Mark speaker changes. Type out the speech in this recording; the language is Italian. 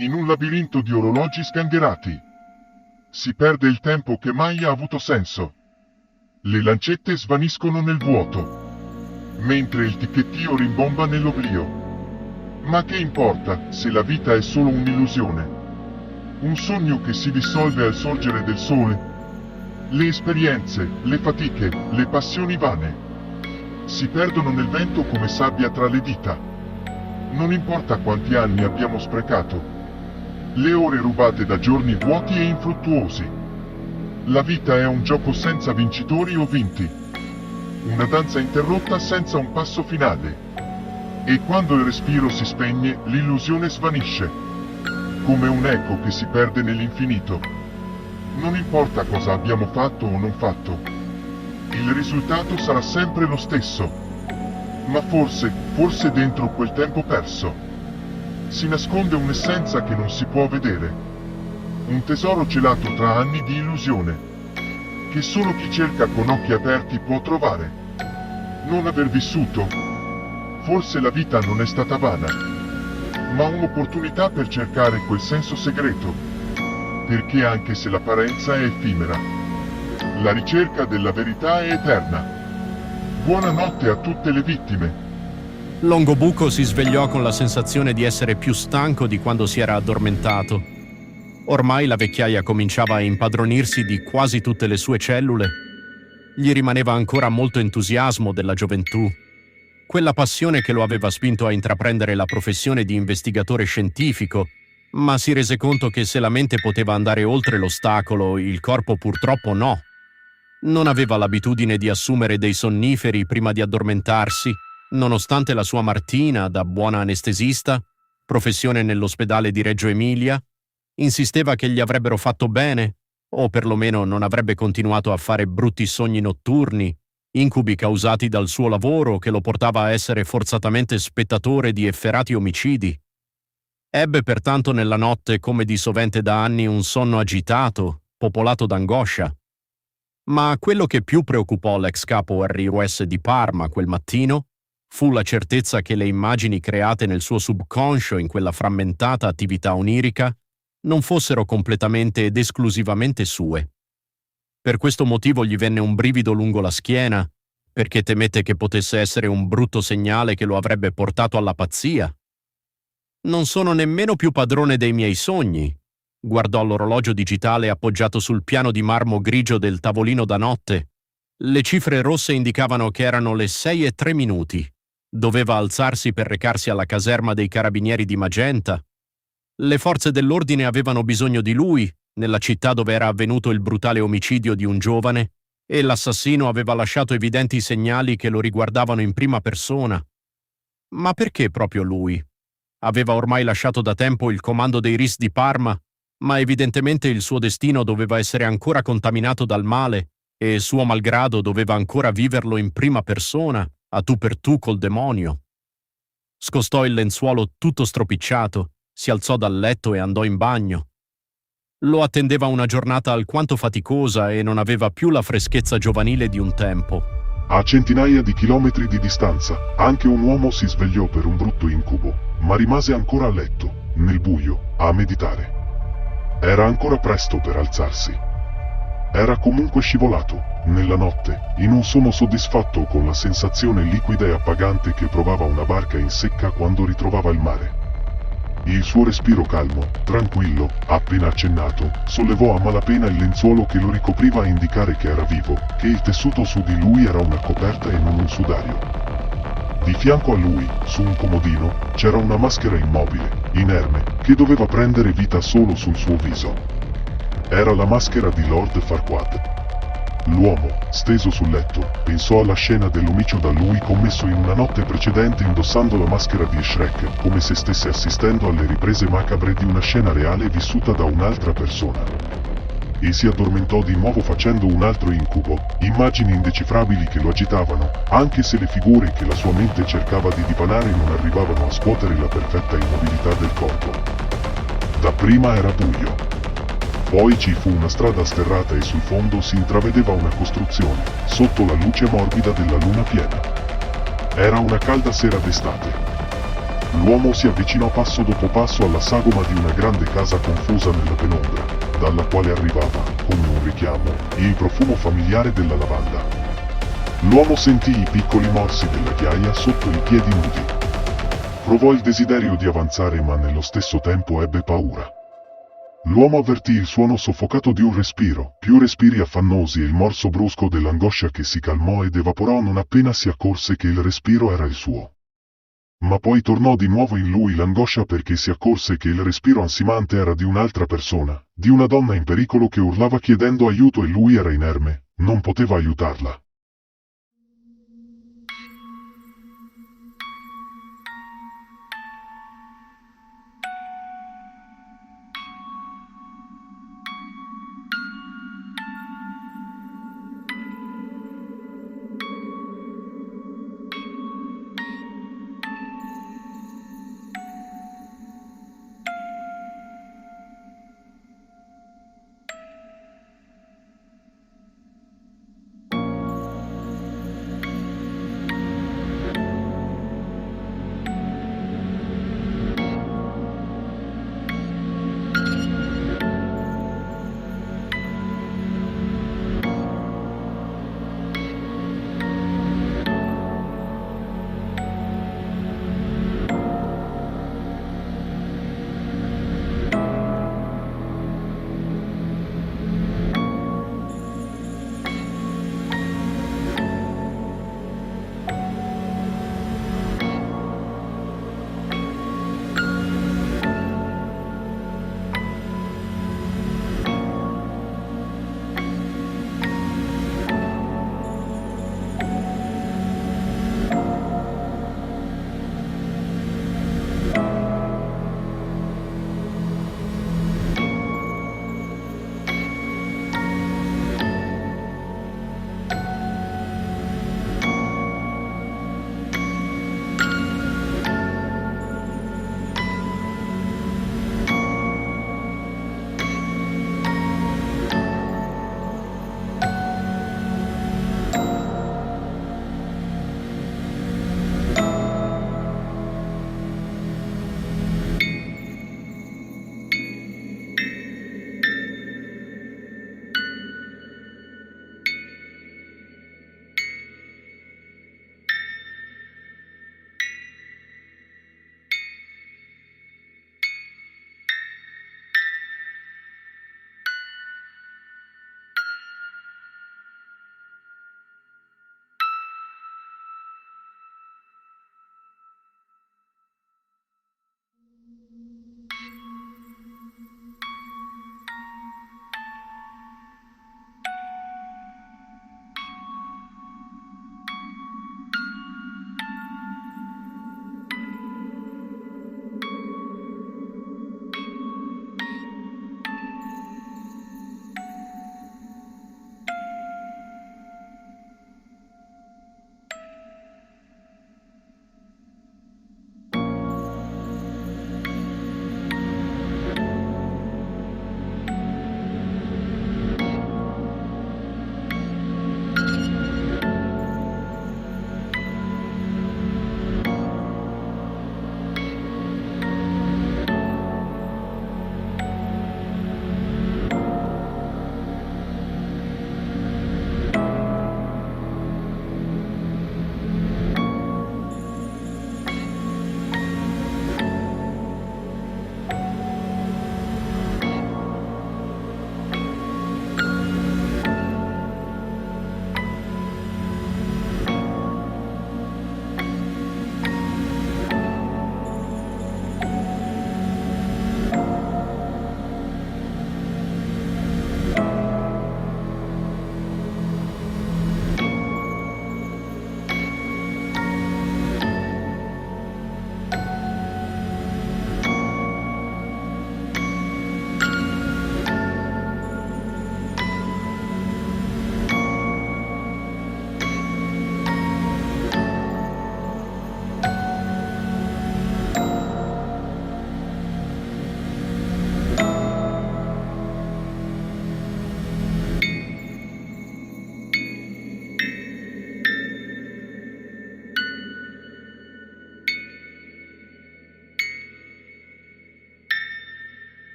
Speaker 1: in un labirinto di orologi sgangherati. Si perde il tempo che mai ha avuto senso. Le lancette svaniscono nel vuoto, mentre il ticchettio rimbomba nell'oblio. Ma che importa se la vita è solo un'illusione? Un sogno che si dissolve al sorgere del sole? Le esperienze, le fatiche, le passioni vane si perdono nel vento come sabbia tra le dita. Non importa quanti anni abbiamo sprecato, le ore rubate da giorni vuoti e infruttuosi. La vita è un gioco senza vincitori o vinti, una danza interrotta senza un passo finale. E quando il respiro si spegne, l'illusione svanisce, come un eco che si perde nell'infinito. Non importa cosa abbiamo fatto o non fatto, il risultato sarà sempre lo stesso. Ma forse dentro quel tempo perso, si nasconde un'essenza che non si può vedere. Un tesoro celato tra anni di illusione, che solo chi cerca con occhi aperti può trovare. Non aver vissuto. Forse la vita non è stata vana, ma un'opportunità per cercare quel senso segreto. Perché anche se l'apparenza è effimera, la ricerca della verità è eterna. Buonanotte a tutte le vittime.
Speaker 2: Longobucco si svegliò con la sensazione di essere più stanco di quando si era addormentato. Ormai la vecchiaia cominciava a impadronirsi di quasi tutte le sue cellule. Gli rimaneva ancora molto entusiasmo della gioventù, quella passione che lo aveva spinto a intraprendere la professione di investigatore scientifico, ma si rese conto che se la mente poteva andare oltre l'ostacolo, il corpo purtroppo no. Non aveva l'abitudine di assumere dei sonniferi prima di addormentarsi, nonostante la sua Martina, da buona anestesista, professione nell'ospedale di Reggio Emilia, insisteva che gli avrebbero fatto bene, o perlomeno non avrebbe continuato a fare brutti sogni notturni, incubi causati dal suo lavoro che lo portava a essere forzatamente spettatore di efferati omicidi. Ebbe pertanto nella notte, come di sovente da anni, un sonno agitato, popolato d'angoscia. Ma quello che più preoccupò l'ex capo RIS di Parma quel mattino fu la certezza che le immagini create nel suo subconscio in quella frammentata attività onirica non fossero completamente ed esclusivamente sue. Per questo motivo gli venne un brivido lungo la schiena, perché temette che potesse essere un brutto segnale che lo avrebbe portato alla pazzia. «Non sono nemmeno più padrone dei miei sogni», guardò l'orologio digitale appoggiato sul piano di marmo grigio del tavolino da notte. Le cifre rosse indicavano che erano le 6:03. Doveva alzarsi per recarsi alla caserma dei carabinieri di Magenta. Le forze dell'ordine avevano bisogno di lui, nella città dove era avvenuto il brutale omicidio di un giovane, e l'assassino aveva lasciato evidenti segnali che lo riguardavano in prima persona. Ma perché proprio lui? Aveva ormai lasciato da tempo il comando dei RIS di Parma, ma evidentemente il suo destino doveva essere ancora contaminato dal male e, suo malgrado, doveva ancora viverlo in prima persona, a tu per tu col demonio. Scostò il lenzuolo tutto stropicciato, si alzò dal letto e andò in bagno. Lo attendeva una giornata alquanto faticosa e non aveva più la freschezza giovanile di un tempo.
Speaker 1: A centinaia di chilometri di distanza, anche un uomo si svegliò per un brutto incubo, ma rimase ancora a letto, nel buio, a meditare. Era ancora presto per alzarsi. Era comunque scivolato, nella notte, in un sonno soddisfatto con la sensazione liquida e appagante che provava una barca in secca quando ritrovava il mare. Il suo respiro calmo, tranquillo, appena accennato, sollevò a malapena il lenzuolo che lo ricopriva a indicare che era vivo, che il tessuto su di lui era una coperta e non un sudario. Di fianco a lui, su un comodino, c'era una maschera immobile, inerme, che doveva prendere vita solo sul suo viso. Era la maschera di Lord Farquaad. L'uomo, steso sul letto, pensò alla scena dell'omicidio da lui commesso in una notte precedente indossando la maschera di Shrek, come se stesse assistendo alle riprese macabre di una scena reale vissuta da un'altra persona. E si addormentò di nuovo facendo un altro incubo, immagini indecifrabili che lo agitavano, anche se le figure che la sua mente cercava di dipanare non arrivavano a scuotere la perfetta immobilità del corpo. Dapprima era buio. Poi ci fu una strada sterrata e sul fondo si intravedeva una costruzione, sotto la luce morbida della luna piena. Era una calda sera d'estate. L'uomo si avvicinò passo dopo passo alla sagoma di una grande casa confusa nella penombra, dalla quale arrivava, come un richiamo, il profumo familiare della lavanda. L'uomo sentì i piccoli morsi della ghiaia sotto i piedi nudi. Provò il desiderio di avanzare, ma nello stesso tempo ebbe paura. L'uomo avvertì il suono soffocato di un respiro, più respiri affannosi e il morso brusco dell'angoscia che si calmò ed evaporò non appena si accorse che il respiro era il suo. Ma poi tornò di nuovo in lui l'angoscia perché si accorse che il respiro ansimante era di un'altra persona, di una donna in pericolo che urlava chiedendo aiuto e lui era inerme, non poteva aiutarla.